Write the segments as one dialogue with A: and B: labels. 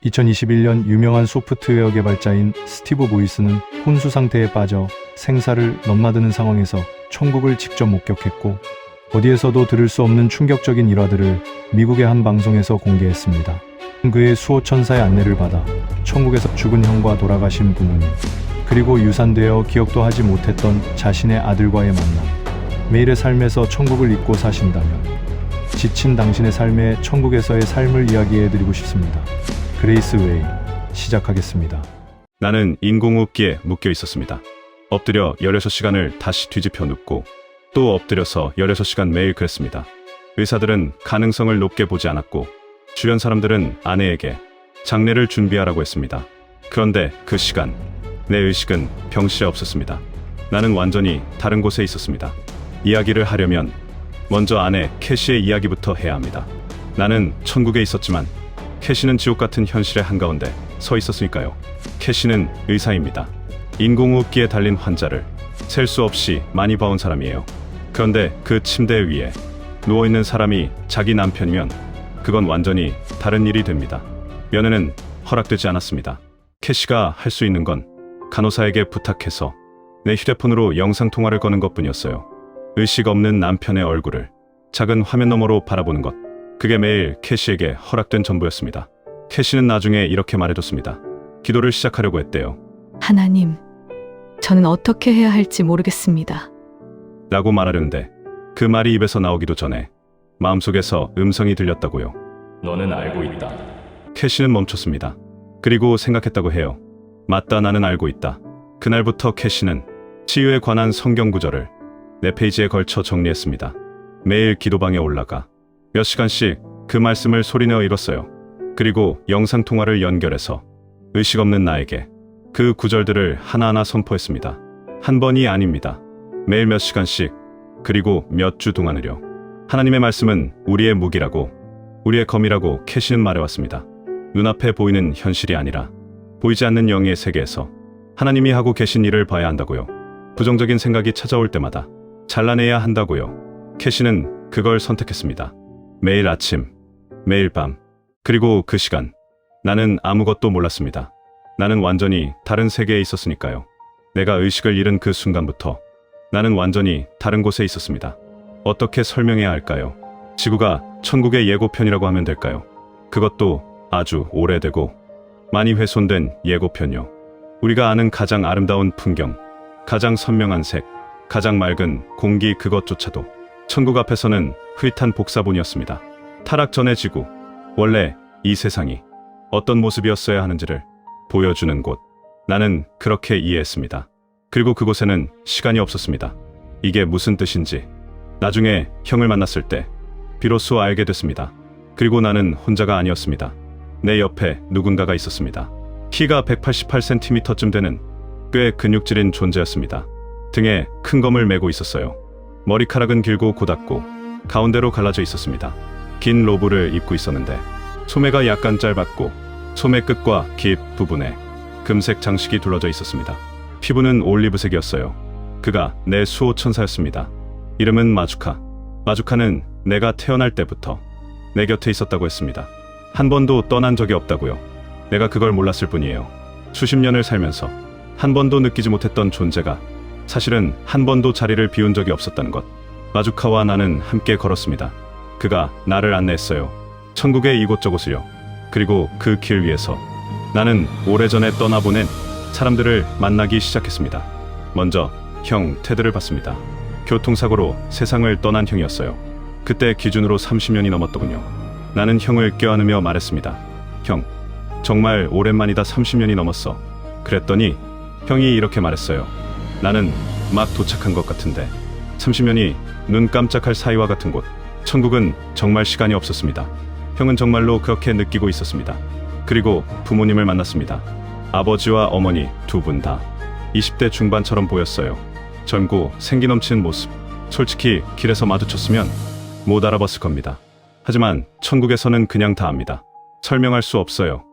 A: 2021년 유명한 소프트웨어 개발자인 스티브 보이스는 혼수 상태에 빠져 생사를 넘나드는 상황에서 천국을 직접 목격했고, 어디에서도 들을 수 없는 충격적인 일화들을 미국의 한 방송에서 공개했습니다. 그의 수호천사의 안내를 받아 천국에서 죽은 형과 돌아가신 부모님, 그리고 유산되어 기억도 하지 못했던 자신의 아들과의 만남, 매일의 삶에서 천국을 잊고 사신다면 지친 당신의 삶에 천국에서의 삶을 이야기해드리고 싶습니다. 그레이스 웨이, 시작하겠습니다.
B: 나는 인공호흡기에 묶여 있었습니다. 엎드려 16시간을 다시 뒤집혀 눕고 또 엎드려서 16시간 매일 그랬습니다. 의사들은 가능성을 높게 보지 않았고 주변 사람들은 아내에게 장례를 준비하라고 했습니다. 그런데 그 시간, 내 의식은 병실에 없었습니다. 나는 완전히 다른 곳에 있었습니다. 이야기를 하려면 먼저 아내 캐시의 이야기부터 해야 합니다. 나는 천국에 있었지만 캐시는 지옥 같은 현실의 한가운데 서 있었으니까요. 캐시는 의사입니다. 인공호흡기에 달린 환자를 셀 수 없이 많이 봐온 사람이에요. 그런데 그 침대 위에 누워있는 사람이 자기 남편이면 그건 완전히 다른 일이 됩니다. 면회는 허락되지 않았습니다. 캐시가 할 수 있는 건 간호사에게 부탁해서 내 휴대폰으로 영상통화를 거는 것뿐이었어요. 의식 없는 남편의 얼굴을 작은 화면 너머로 바라보는 것, 그게 매일 캐시에게 허락된 전부였습니다. 캐시는 나중에 이렇게 말해줬습니다. 기도를 시작하려고 했대요.
C: 하나님, 저는 어떻게 해야 할지 모르겠습니다.
B: 라고 말하려는데 그 말이 입에서 나오기도 전에 마음속에서 음성이 들렸다고요.
D: 너는 알고 있다.
B: 캐시는 멈췄습니다. 그리고 생각했다고 해요. 맞다, 나는 알고 있다. 그날부터 캐시는 치유에 관한 성경 구절을 4페이지에 걸쳐 정리했습니다. 매일 기도방에 올라가 몇 시간씩 그 말씀을 소리내어 읽었어요. 그리고 영상통화를 연결해서 의식 없는 나에게 그 구절들을 하나하나 선포했습니다. 한 번이 아닙니다. 매일 몇 시간씩, 그리고 몇 주 동안을요. 하나님의 말씀은 우리의 무기라고, 우리의 검이라고 캐시는 말해왔습니다. 눈앞에 보이는 현실이 아니라 보이지 않는 영의 세계에서 하나님이 하고 계신 일을 봐야 한다고요. 부정적인 생각이 찾아올 때마다 잘라내야 한다고요. 캐시는 그걸 선택했습니다. 매일 아침, 매일 밤, 그리고 그 시간, 나는 아무것도 몰랐습니다. 나는 완전히 다른 세계에 있었으니까요. 내가 의식을 잃은 그 순간부터 나는 완전히 다른 곳에 있었습니다. 어떻게 설명해야 할까요? 지구가 천국의 예고편이라고 하면 될까요? 그것도 아주 오래되고 많이 훼손된 예고편이요. 우리가 아는 가장 아름다운 풍경, 가장 선명한 색, 가장 맑은 공기, 그것조차도 천국 앞에서는 흐릿한 복사본이었습니다. 타락 전의 지구, 원래 이 세상이 어떤 모습이었어야 하는지를 보여주는 곳. 나는 그렇게 이해했습니다. 그리고 그곳에는 시간이 없었습니다. 이게 무슨 뜻인지 나중에 형을 만났을 때 비로소 알게 됐습니다. 그리고 나는 혼자가 아니었습니다. 내 옆에 누군가가 있었습니다. 키가 188cm쯤 되는 꽤 근육질인 존재였습니다. 등에 큰 검을 메고 있었어요. 머리카락은 길고 고닫고 가운데로 갈라져 있었습니다. 긴 로브를 입고 있었는데 소매가 약간 짧았고 소매 끝과 깃 부분에 금색 장식이 둘러져 있었습니다. 피부는 올리브색이었어요. 그가 내 수호천사였습니다. 이름은 마주카. 마주카는 내가 태어날 때부터 내 곁에 있었다고 했습니다. 한 번도 떠난 적이 없다고요. 내가 그걸 몰랐을 뿐이에요. 수십 년을 살면서 한 번도 느끼지 못했던 존재가 사실은 한 번도 자리를 비운 적이 없었다는 것. 마주카와 나는 함께 걸었습니다. 그가 나를 안내했어요. 천국의 이곳저곳을요. 그리고 그 길 위에서 나는 오래전에 떠나보낸 사람들을 만나기 시작했습니다. 먼저 형 테드를 봤습니다. 교통사고로 세상을 떠난 형이었어요. 그때 기준으로 30년이 넘었더군요. 나는 형을 껴안으며 말했습니다. 형, 정말 오랜만이다. 30년이 넘었어. 그랬더니 형이 이렇게 말했어요. 나는 막 도착한 것 같은데 30년이 눈 깜짝할 사이와 같은 곳. 천국은 정말 시간이 없었습니다. 형은 정말로 그렇게 느끼고 있었습니다. 그리고 부모님을 만났습니다. 아버지와 어머니 두 분 다 20대 중반처럼 보였어요. 젊고 생기 넘치는 모습. 솔직히 길에서 마주쳤으면 못 알아봤을 겁니다. 하지만 천국에서는 그냥 다 압니다. 설명할 수 없어요.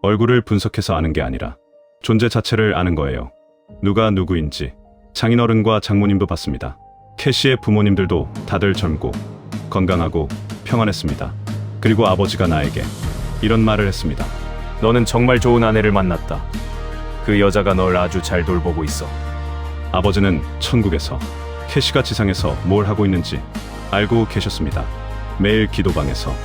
B: 얼굴을 분석해서 아는 게 아니라 존재 자체를 아는 거예요. 누가 누구인지. 장인어른과 장모님도 봤습니다. 캐시의 부모님들도 다들 젊고 건강하고 평안했습니다. 그리고 아버지가 나에게 이런 말을 했습니다.
D: 너는 정말 좋은 아내를 만났다. 그 여자가 널 아주 잘 돌보고 있어.
B: 아버지는 천국에서 캐시가 지상에서 뭘 하고 있는지 알고 계셨습니다. 매일 기도방에서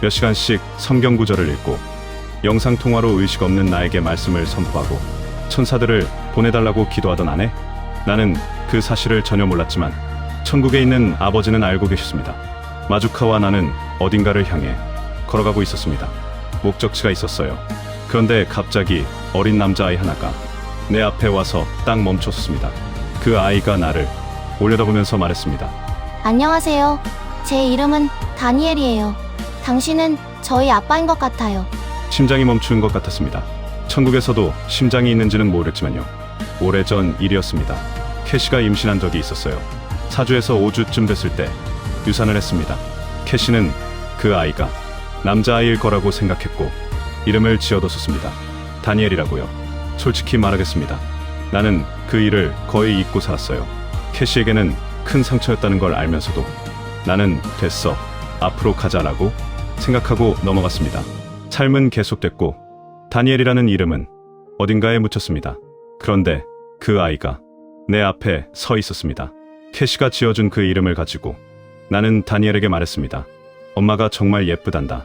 B: 몇 시간씩 성경 구절을 읽고 영상통화로 의식 없는 나에게 말씀을 선포하고 천사들을 보내달라고 기도하던 아내. 나는 그 사실을 전혀 몰랐지만 천국에 있는 아버지는 알고 계셨습니다. 마주카와 나는 어딘가를 향해 걸어가고 있었습니다. 목적지가 있었어요. 그런데 갑자기 어린 남자아이 하나가 내 앞에 와서 딱 멈췄습니다. 그 아이가 나를 올려다보면서 말했습니다.
E: 안녕하세요. 제 이름은 다니엘이에요. 당신은 저희 아빠인 것 같아요.
B: 심장이 멈춘 것 같았습니다. 천국에서도 심장이 있는지는 모르겠지만요. 오래전 일이었습니다. 캐시가 임신한 적이 있었어요. 4주에서 5주쯤 됐을 때 유산을 했습니다. 캐시는 그 아이가 남자아이일 거라고 생각했고 이름을 지어뒀었습니다. 다니엘이라고요. 솔직히 말하겠습니다. 나는 그 일을 거의 잊고 살았어요. 캐시에게는 큰 상처였다는 걸 알면서도 나는 됐어, 앞으로 가자라고 생각하고 넘어갔습니다. 삶은 계속됐고 다니엘이라는 이름은 어딘가에 묻혔습니다. 그런데 그 아이가 내 앞에 서 있었습니다. 캐시가 지어준 그 이름을 가지고 나는 다니엘에게 말했습니다. 엄마가 정말 예쁘단다.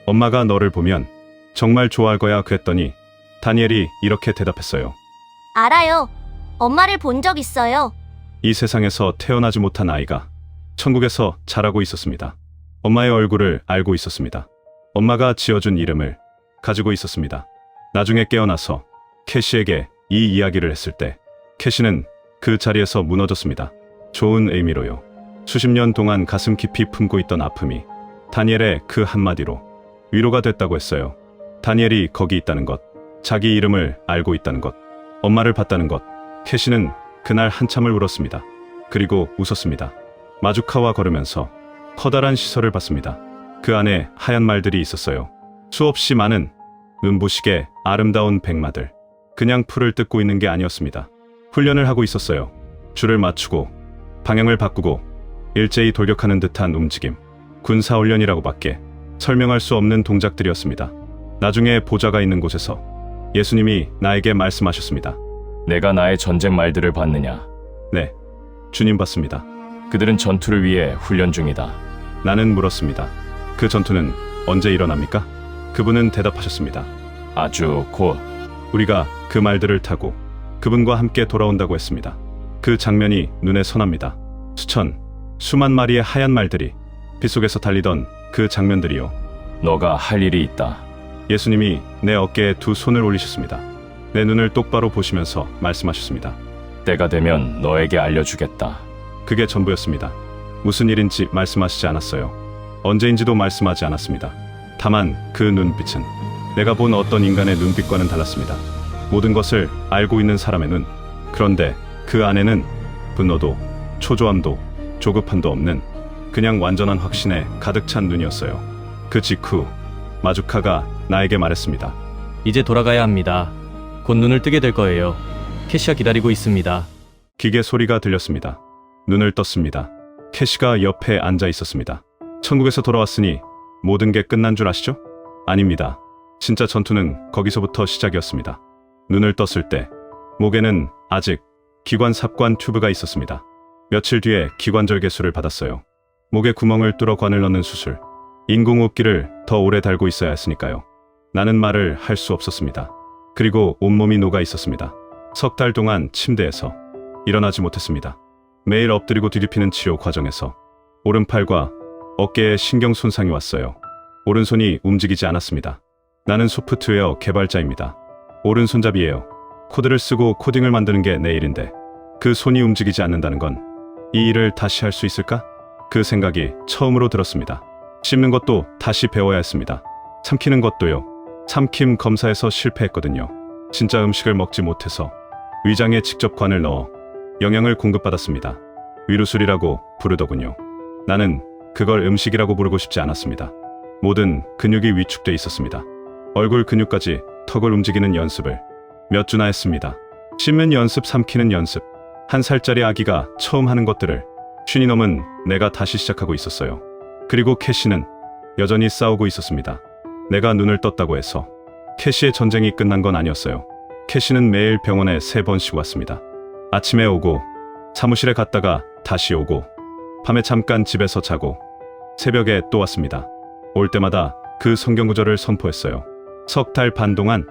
B: 엄마가 너를 보면 정말 좋아할 거야. 그랬더니 다니엘이 이렇게 대답했어요.
E: 알아요. 엄마를 본 적 있어요.
B: 이 세상에서 태어나지 못한 아이가 천국에서 자라고 있었습니다. 엄마의 얼굴을 알고 있었습니다. 엄마가 지어준 이름을 가지고 있었습니다. 나중에 깨어나서 캐시에게 이 이야기를 했을 때 캐시는 그 자리에서 무너졌습니다. 좋은 의미로요. 수십 년 동안 가슴 깊이 품고 있던 아픔이 다니엘의 그 한마디로 위로가 됐다고 했어요. 다니엘이 거기 있다는 것, 자기 이름을 알고 있다는 것, 엄마를 봤다는 것. 캐시는 그날 한참을 울었습니다. 그리고 웃었습니다. 마주카와 걸으면서 커다란 시설을 봤습니다. 그 안에 하얀 말들이 있었어요. 수없이 많은 눈부시게 아름다운 백마들. 그냥 풀을 뜯고 있는 게 아니었습니다. 훈련을 하고 있었어요. 줄을 맞추고 방향을 바꾸고 일제히 돌격하는 듯한 움직임. 군사훈련이라고밖에 설명할 수 없는 동작들이었습니다. 나중에 보좌가 있는 곳에서 예수님이 나에게 말씀하셨습니다.
D: 내가 나의 전쟁 말들을 봤느냐?
B: 네, 주님 봤습니다.
D: 그들은 전투를 위해 훈련 중이다.
B: 나는 물었습니다. 그 전투는 언제 일어납니까? 그분은 대답하셨습니다.
D: 아주 곧.
B: 우리가 그 말들을 타고 그분과 함께 돌아온다고 했습니다. 그 장면이 눈에 선합니다. 수만 마리의 하얀 말들이 빗속에서 달리던 그 장면들이요.
D: 너가 할 일이 있다.
B: 예수님이 내 어깨에 두 손을 올리셨습니다. 내 눈을 똑바로 보시면서 말씀하셨습니다.
D: 때가 되면 너에게 알려주겠다.
B: 그게 전부였습니다. 무슨 일인지 말씀하시지 않았어요. 언제인지도 말씀하지 않았습니다. 다만 그 눈빛은 내가 본 어떤 인간의 눈빛과는 달랐습니다. 모든 것을 알고 있는 사람의 눈. 그런데 그 안에는 분노도 초조함도 조급함도 없는 그냥 완전한 확신에 가득 찬 눈이었어요. 그 직후 마주카가 나에게 말했습니다.
F: 이제 돌아가야 합니다. 곧 눈을 뜨게 될 거예요. 캐시가 기다리고 있습니다.
B: 기계 소리가 들렸습니다. 눈을 떴습니다. 캐시가 옆에 앉아 있었습니다. 천국에서 돌아왔으니 모든 게 끝난 줄 아시죠? 아닙니다. 진짜 전투는 거기서부터 시작이었습니다. 눈을 떴을 때 목에는 아직 기관 삽관 튜브가 있었습니다. 며칠 뒤에 기관절개술을 받았어요. 목에 구멍을 뚫어 관을 넣는 수술. 인공호흡기를 더 오래 달고 있어야 했으니까요. 나는 말을 할 수 없었습니다. 그리고 온몸이 녹아 있었습니다. 3달 동안 침대에서 일어나지 못했습니다. 매일 엎드리고 뒤집히는 치료 과정에서 오른팔과 어깨에 신경 손상이 왔어요. 오른손이 움직이지 않았습니다. 나는 소프트웨어 개발자입니다. 오른손잡이에요. 코드를 쓰고 코딩을 만드는 게 내 일인데 그 손이 움직이지 않는다는 건 이 일을 다시 할 수 있을까? 그 생각이 처음으로 들었습니다. 씹는 것도 다시 배워야 했습니다. 삼키는 것도요. 삼킴 검사에서 실패했거든요. 진짜 음식을 먹지 못해서 위장에 직접 관을 넣어 영양을 공급받았습니다. 위루술이라고 부르더군요. 나는 그걸 음식이라고 부르고 싶지 않았습니다. 모든 근육이 위축돼 있었습니다. 얼굴 근육까지 턱을 움직이는 연습을 몇 주나 했습니다. 씹는 연습, 삼키는 연습. 1살짜리 아기가 처음 하는 것들을 쉰이 넘은 내가 다시 시작하고 있었어요. 그리고 캐시는 여전히 싸우고 있었습니다. 내가 눈을 떴다고 해서 캐시의 전쟁이 끝난 건 아니었어요. 캐시는 매일 병원에 3번씩 왔습니다. 아침에 오고, 사무실에 갔다가 다시 오고, 밤에 잠깐 집에서 자고, 새벽에 또 왔습니다. 올 때마다 그 성경구절을 선포했어요. 석 달 반 동안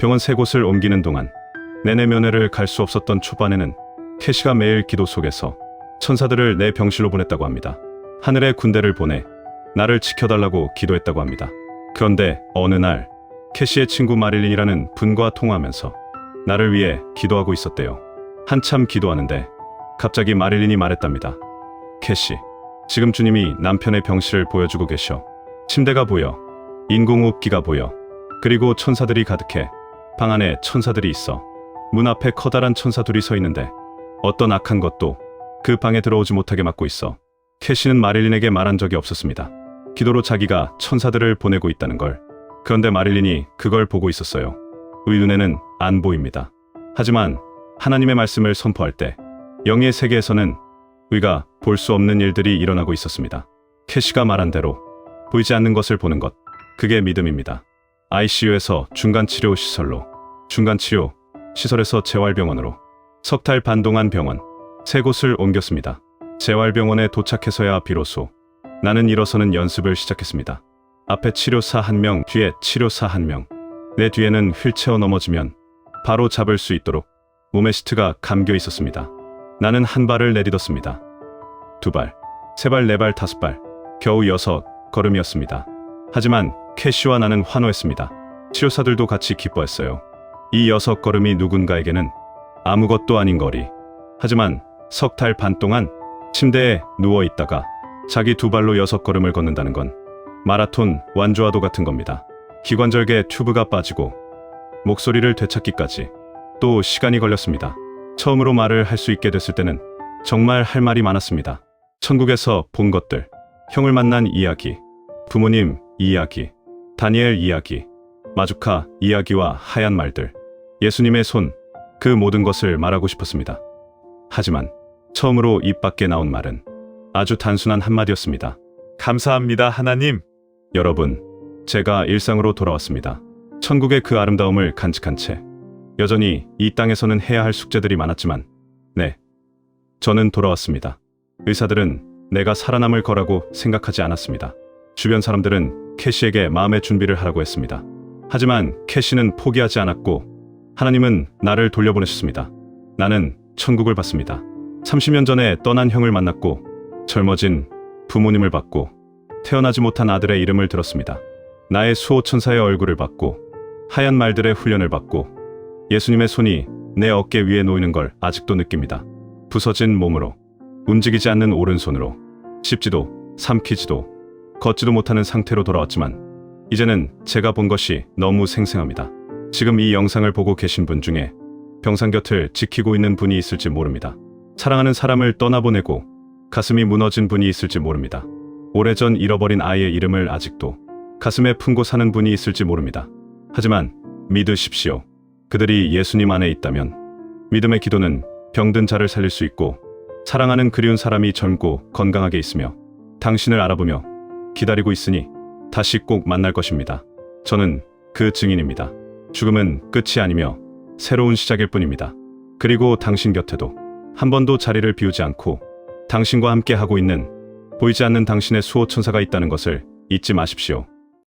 B: 병원 3곳을 옮기는 동안 내내 면회를 갈 수 없었던 초반에는 캐시가 매일 기도 속에서 천사들을 내 병실로 보냈다고 합니다. 하늘에 군대를 보내 나를 지켜달라고 기도했다고 합니다. 그런데 어느 날 캐시의 친구 마릴린이라는 분과 통화하면서 나를 위해 기도하고 있었대요. 한참 기도하는데 갑자기 마릴린이 말했답니다. 캐시, 지금 주님이 남편의 병실을 보여주고 계셔. 침대가 보여. 인공호흡기가 보여. 그리고 천사들이 가득해. 방 안에 천사들이 있어. 문 앞에 커다란 천사 둘이 서 있는데 어떤 악한 것도 그 방에 들어오지 못하게 막고 있어. 캐시는 마릴린에게 말한 적이 없었습니다. 기도로 자기가 천사들을 보내고 있다는 걸. 그런데 마릴린이 그걸 보고 있었어요. 의 눈에는 안 보입니다. 하지만 하나님의 말씀을 선포할 때 영의 세계에서는 의가 볼 수 없는 일들이 일어나고 있었습니다. 캐시가 말한 대로 보이지 않는 것을 보는 것, 그게 믿음입니다. ICU에서 중간치료 시설로, 중간치료 시설에서 재활병원으로, 석 달 반 동안 병원 3곳을 옮겼습니다. 재활병원에 도착해서야 비로소 나는 일어서는 연습을 시작했습니다. 앞에 치료사 1명, 뒤에 치료사 1명. 내 뒤에는 휠체어 넘어지면 바로 잡을 수 있도록 몸에 시트가 감겨 있었습니다. 나는 한 발을 내딛었습니다. 2발, 3발, 4발, 5발, 겨우 6걸음이었습니다. 하지만 캐시와 나는 환호했습니다. 치료사들도 같이 기뻐했어요. 이 6걸음이 누군가에게는 아무것도 아닌 거리. 하지만 석 달 반 동안 침대에 누워있다가 자기 2발로 6걸음을 걷는다는 건 마라톤 완주와도 같은 겁니다. 기관절개 튜브가 빠지고 목소리를 되찾기까지 또 시간이 걸렸습니다. 처음으로 말을 할 수 있게 됐을 때는 정말 할 말이 많았습니다. 천국에서 본 것들, 형을 만난 이야기, 부모님 이야기, 다니엘 이야기, 마주카 이야기와 하얀 말들, 예수님의 손, 그 모든 것을 말하고 싶었습니다. 하지만 처음으로 입 밖에 나온 말은 아주 단순한 한마디였습니다. 감사합니다, 하나님. 여러분, 제가 일상으로 돌아왔습니다. 천국의 그 아름다움을 간직한 채 여전히 이 땅에서는 해야 할 숙제들이 많았지만 네, 저는 돌아왔습니다. 의사들은 내가 살아남을 거라고 생각하지 않았습니다. 주변 사람들은 캐시에게 마음의 준비를 하라고 했습니다. 하지만 캐시는 포기하지 않았고 하나님은 나를 돌려보내셨습니다. 나는 천국을 봤습니다. 30년 전에 떠난 형을 만났고 젊어진 부모님을 봤고 태어나지 못한 아들의 이름을 들었습니다. 나의 수호천사의 얼굴을 봤고 하얀 말들의 훈련을 받고 예수님의 손이 내 어깨 위에 놓이는 걸 아직도 느낍니다. 부서진 몸으로, 움직이지 않는 오른손으로, 씹지도 삼키지도 걷지도 못하는 상태로 돌아왔지만 이제는 제가 본 것이 너무 생생합니다. 지금 이 영상을 보고 계신 분 중에 병상 곁을 지키고 있는 분이 있을지 모릅니다. 사랑하는 사람을 떠나보내고 가슴이 무너진 분이 있을지 모릅니다. 오래전 잃어버린 아이의 이름을 아직도 가슴에 품고 사는 분이 있을지 모릅니다. 하지만 믿으십시오. 그들이 예수님 안에 있다면 믿음의 기도는 병든 자를 살릴 수 있고 사랑하는 그리운 사람이 젊고 건강하게 있으며 당신을 알아보며 기다리고 있으니 다시 꼭 만날 것입니다. 저는 그 증인입니다. 죽음은 끝이 아니며 새로운 시작일 뿐입니다. 그리고 당신 곁에도 한 번도 자리를 비우지 않고 당신과 함께 하고 있는 보이지 않는 당신의 수호천사가 있다는 것을 잊지 마십시오.